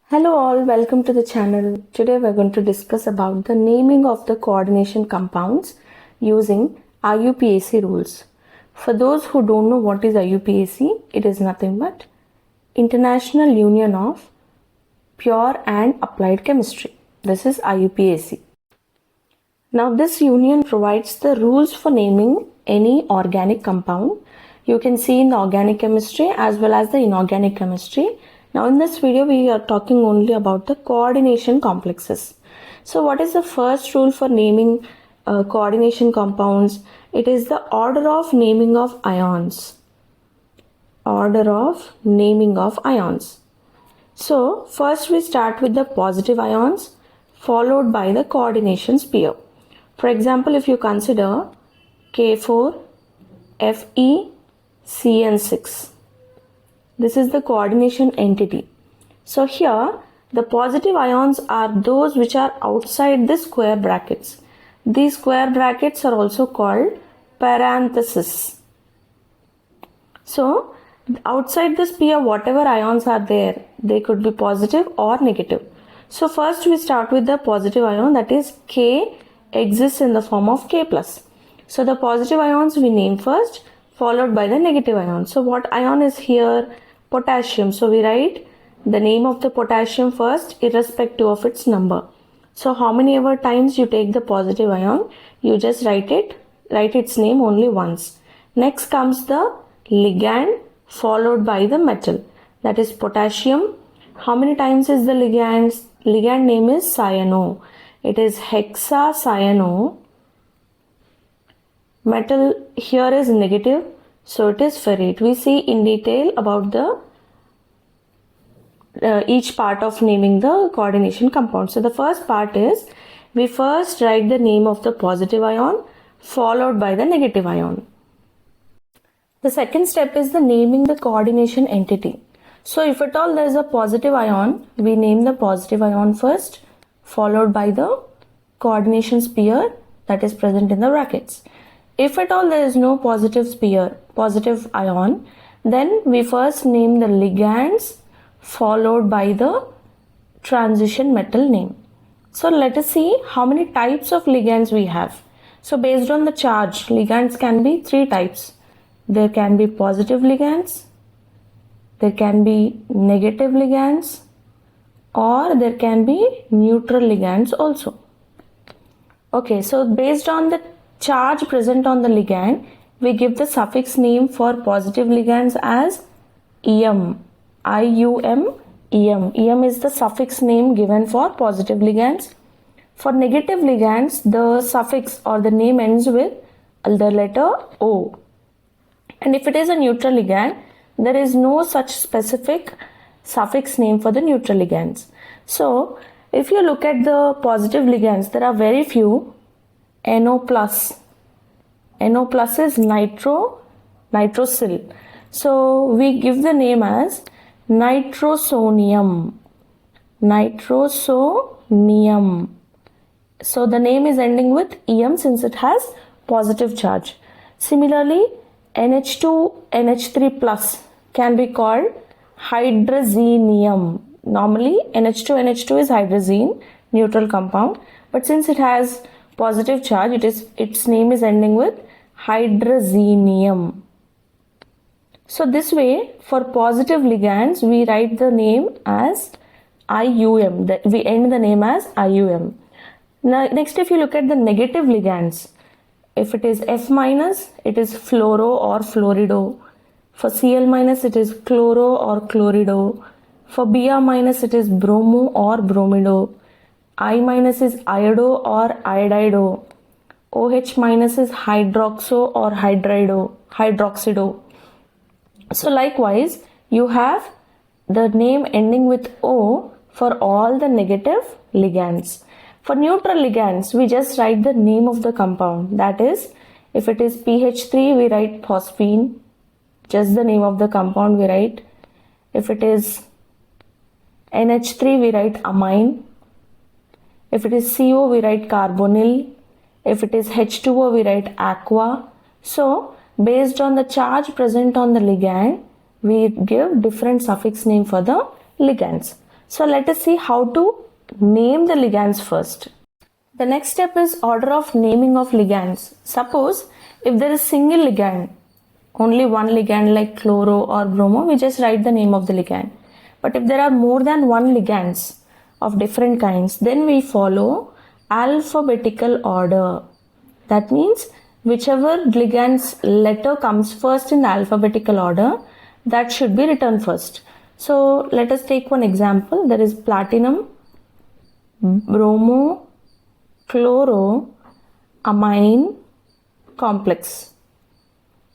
Hello all, welcome to the channel. Today we're going to discuss about the naming of the coordination compounds using IUPAC rules. For those who don't know what is IUPAC, it is nothing but International Union of Pure and Applied Chemistry. This is IUPAC. Now this union provides the rules for naming any organic compound. You can see in the organic chemistry as well as the inorganic chemistry. Now in this video we are talking only about the coordination complexes. So what is the first rule for naming coordination compounds? It is the order of naming of ions. Order of naming of ions. So first we start with the positive ions followed by the coordination pair. For example, if you consider K4, Fe, Cn6. This is the coordination entity. So here the positive ions are those which are outside the square brackets. These square brackets are also called parentheses. So outside this pair, whatever ions are there, they could be positive or negative. So first we start with the positive ion, that is K exists in the form of K+. So the positive ions we name first, followed by the negative ion. So what ion is here? Potassium. So we write the name of the potassium first irrespective of its number. So how many ever times you take the positive ion, you just write its name only once. Next comes the ligand followed by the metal, that is potassium. How many times is the ligand? Ligand name is cyano. It is hexacyano. Metal here is negative, so it is ferrite. We see in detail about the each part of naming the coordination compound. So the first part is we first write the name of the positive ion followed by the negative ion. The second step is the naming the coordination entity. So if at all there is a positive ion, we name the positive ion first followed by the coordination pair that is present in the brackets. If at all there is no positive ion, then we first name the ligands followed by the transition metal name. So let us see how many types of ligands we have. So based on the charge, ligands can be three types. There can be positive ligands, there can be negative ligands, or there can be neutral ligands also. Okay, so based on the charge present on the ligand, we give the suffix name for positive ligands as EM. IUM, EM. EM is the suffix name given for positive ligands. For negative ligands, the suffix or the name ends with the letter O. And if it is a neutral ligand, there is no such specific suffix name for the neutral ligands. So, if you look at the positive ligands, there are very few. NO+. NO+ is nitrosyl. So we give the name as nitrosonium. Nitrosonium. So the name is ending with EM since it has positive charge. Similarly, NH2, NH3+ can be called hydrazinium. Normally NH2, NH2 is hydrazine, neutral compound, but since it has positive charge, its name is ending with hydrazinium. So this way, for positive ligands, we write the name as IUM. We end the name as IUM. Now, next, if you look at the negative ligands, if it is F-, it is fluoro or florido. For Cl-, it is chloro or chlorido. For Br-, it is bromo or bromido. I- is iodo or iodido. OH- is hydroxo or hydroxido. So likewise, you have the name ending with O for all the negative ligands. For neutral ligands, we just write the name of the compound. That is, if it is PH3, we write phosphine. Just the name of the compound we write. If it is NH3, we write amine. If it is CO, we write carbonyl. If it is H2O, we write aqua. So, based on the charge present on the ligand, we give different suffix name for the ligands. So let us see how to name the ligands first. The next step is order of naming of ligands. Suppose if there is single ligand, only one ligand like chloro or bromo, we just write the name of the ligand. But if there are more than one ligands of different kinds, then we follow alphabetical order. That means whichever ligand's letter comes first in the alphabetical order, that should be written first. So let us take one example. There is platinum, bromo, chloro, amine, complex.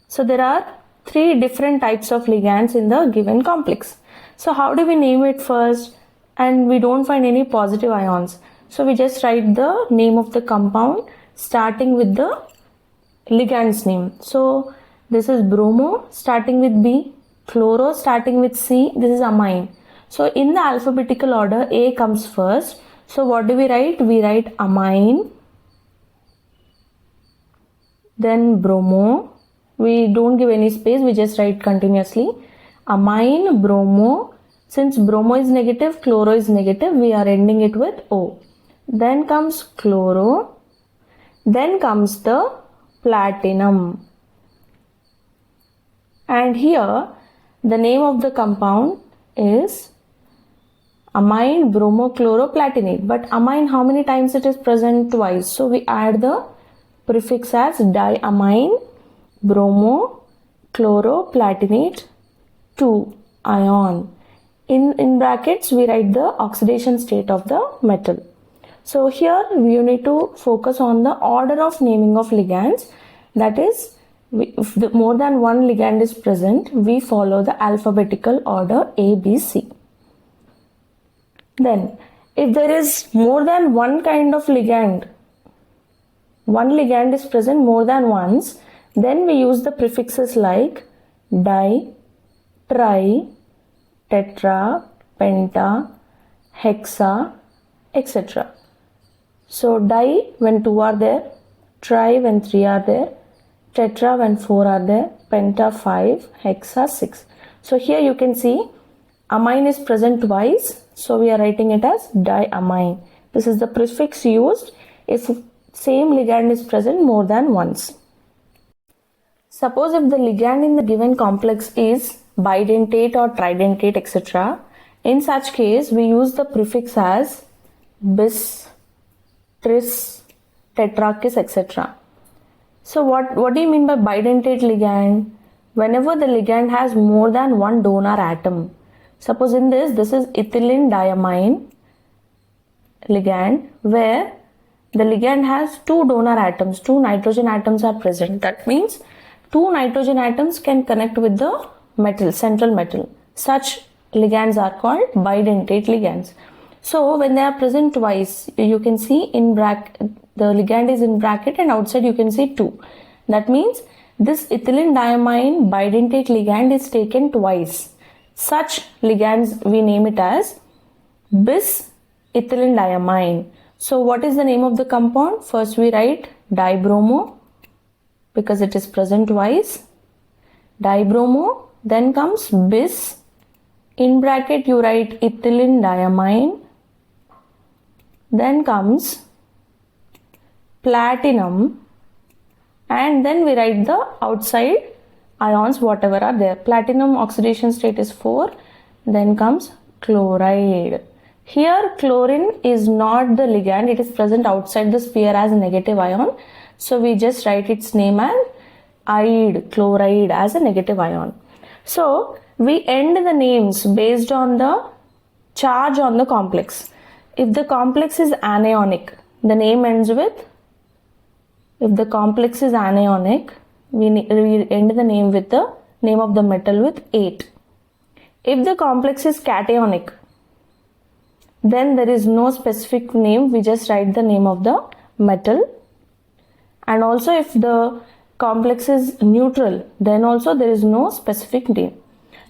So there are three different types of ligands in the given complex. So how do we name it first? And we don't find any positive ions. So we just write the name of the compound starting with the ligand's name. So this is bromo starting with B, chloro starting with C, this is amine. So in the alphabetical order, A comes first. So what do we write? We write amine, then bromo. We don't give any space, we just write continuously. Amine, bromo. Since bromo is negative, chloro is negative, we are ending it with O. Then comes chloro. Then comes the platinum. And here the name of the compound is amine, bromo, chloro, platinate. But amine, how many times it is present? Twice. So we add the prefix as diamine, bromo, chloro, platinate, 2 ion. In brackets we write the oxidation state of the metal. So here you need to focus on the order of naming of ligands. That is, if more than one ligand is present, we follow the alphabetical order A, B, C. Then if there is more than one kind of ligand, one ligand is present more than once, then we use the prefixes like di, tri, tetra, penta, hexa, etc. So di when 2 are there, tri when 3 are there, tetra when 4 are there, penta 5, hexa 6. So here you can see amine is present twice, so we are writing it as diamine. This is the prefix used if same ligand is present more than once. Suppose if the ligand in the given complex is bidentate or tridentate, etc. In such case, we use the prefix as bis, tris, tetrakis, etc. So what do you mean by bidentate ligand? Whenever the ligand has more than one donor atom. Suppose in this is ethylene diamine ligand, where the ligand has 2 donor atoms, 2 nitrogen atoms are present. That means 2 nitrogen atoms can connect with the metal, central metal. Such ligands are called bidentate ligands. So when they are present twice, you can see in bracket, the ligand is in bracket and outside you can see 2. That means this ethylene diamine bidentate ligand is taken twice. Such ligands we name it as bis ethylene diamine. So what is the name of the compound? First we write dibromo because it is present twice. Dibromo, then comes bis. In bracket you write ethylene diamine. Then comes platinum, and then we write the outside ions whatever are there. Platinum oxidation state is 4. Then comes chloride. Here chlorine is not the ligand, it is present outside the sphere as a negative ion. So we just write its name as chloride as a negative ion. So we end the names based on the charge on the complex. If the complex is anionic, the name ends with, if the complex is anionic, we end the name with the name of the metal with 8. If the complex is cationic, then there is no specific name, we just write the name of the metal. And also if the complex is neutral, then also there is no specific name.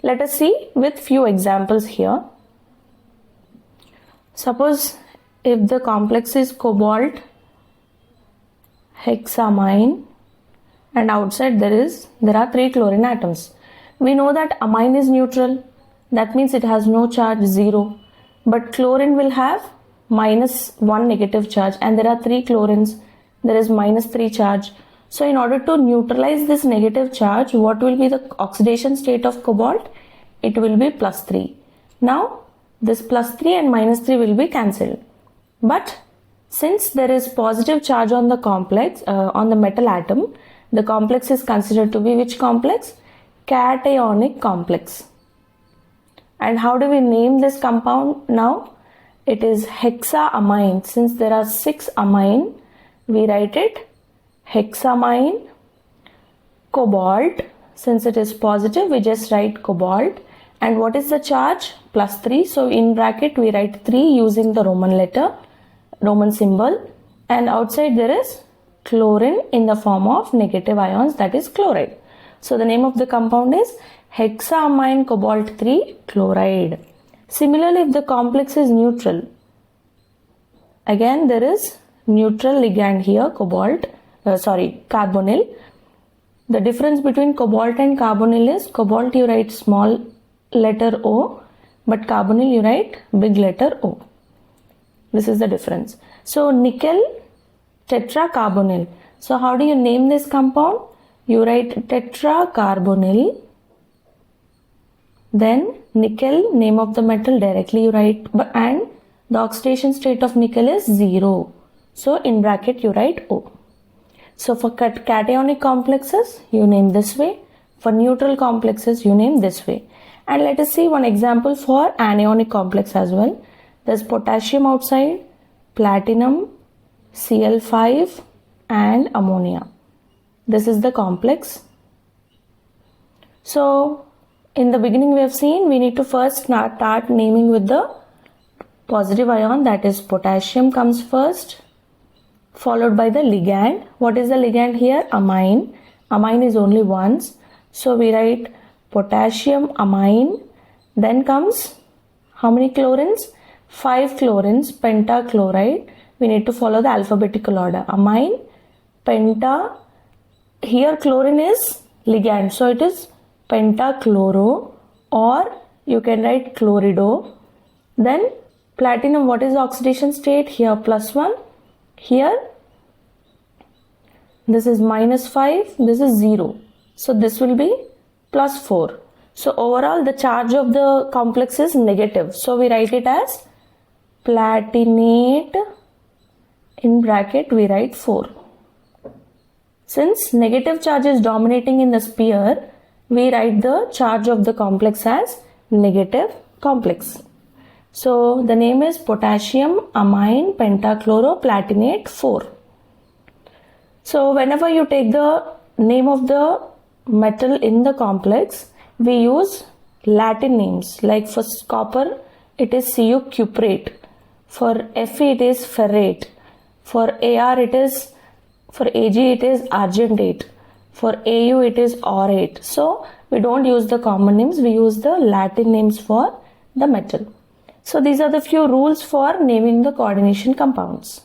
Let us see with few examples here. Suppose if the complex is cobalt, hexamine, and outside there are 3 chlorine atoms. We know that amine is neutral, that means it has no charge, 0. but chlorine will have -1 negative charge, and there are 3 chlorines, there is -3 charge. So in order to neutralize this negative charge, what will be the oxidation state of cobalt? It will be +3. Now this +3 and -3 will be cancelled. But since there is positive charge on the complex, on the metal atom, the complex is considered to be which complex? Cationic complex. And how do we name this compound now? It is hexaamine. Since there are 6 amine, we write it hexamine. Cobalt, since it is positive, we just write cobalt. And what is the charge? +3. So in bracket we write 3 using the Roman symbol. And outside there is chlorine in the form of negative ions, that is chloride. So the name of the compound is hexaamine cobalt 3 chloride. Similarly, if the complex is neutral, again there is neutral ligand here, carbonyl. The difference between cobalt and carbonyl is cobalt you write small letter O, but carbonyl you write big letter O. This is the difference. So nickel tetracarbonyl. So how do you name this compound? You write tetracarbonyl. Then nickel, name of the metal, directly you write, and the oxidation state of nickel is 0. So in bracket you write O. So for cationic complexes you name this way. For neutral complexes you name this way. And let us see one example for anionic complex as well. There's potassium outside, platinum, Cl5 and ammonia. This is the complex. So in the beginning we have seen we need to first start naming with the positive ion, that is potassium comes first, followed by the ligand. What is the ligand here? Amine. Amine is only once, so we write potassium amine. Then comes how many chlorines? 5 chlorines, pentachloride. We need to follow the alphabetical order. Amine, penta, here chlorine is ligand, so it is pentachloro, or you can write chlorido. Then platinum, what is the oxidation state? Here +1, here this is -5, this is 0, so this will be +4. So overall the charge of the complex is negative, so we write it as platinate, in bracket we write 4. Since negative charge is dominating in the sphere, we write the charge of the complex as negative complex. So the name is potassium amine pentachloroplatinate 4. So whenever you take the name of the metal in the complex, we use Latin names. Like for copper it is Cu cuprate, for Fe it is ferrate, for Ar it is, for Ag it is argentate, for Au it is aurate. So we don't use the common names, we use the Latin names for the metal. So these are the few rules for naming the coordination compounds.